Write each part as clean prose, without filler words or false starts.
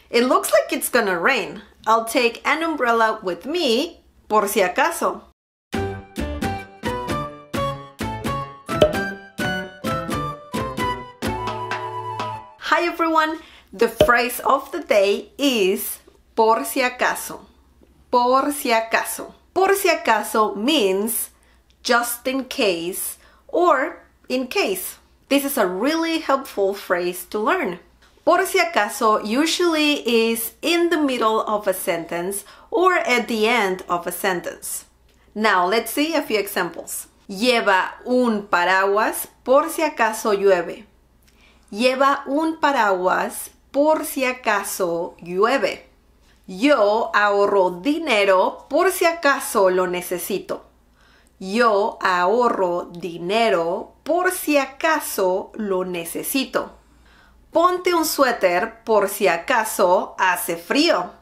It looks like it's gonna rain. I'll take an umbrella with me, por si acaso. Hi everyone! The phrase of the day is por si acaso. Por si acaso. Por si acaso means just in case or in case. This is a really helpful phrase to learn. Por si acaso usually is in the middle of a sentence or at the end of a sentence. Now let's see a few examples. Lleva un paraguas por si acaso llueve. Lleva un paraguas por si acaso llueve. Yo ahorro dinero por si acaso lo necesito. Yo ahorro dinero por si acaso lo necesito. Ponte un suéter por si acaso hace frío.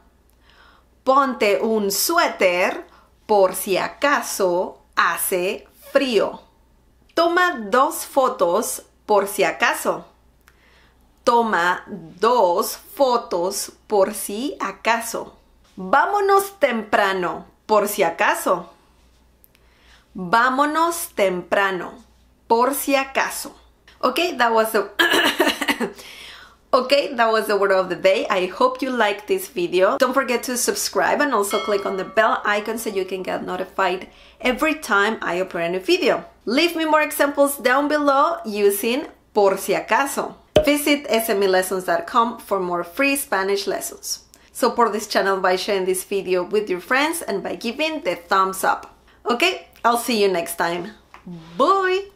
Ponte un suéter por si acaso hace frío. Toma 2 fotos por si acaso. Toma 2 fotos por si acaso. Vámonos temprano por si acaso. Vámonos temprano por si acaso. Okay, that was the that was the word of the day. I hope you liked this video. Don't forget to subscribe and also click on the bell icon so you can get notified every time I upload a new video. Leave me more examples down below using por si acaso. Visit smlessons.com for more free Spanish lessons. Support this channel by sharing this video with your friends and by giving the thumbs up. Okay, I'll see you next time. Bye!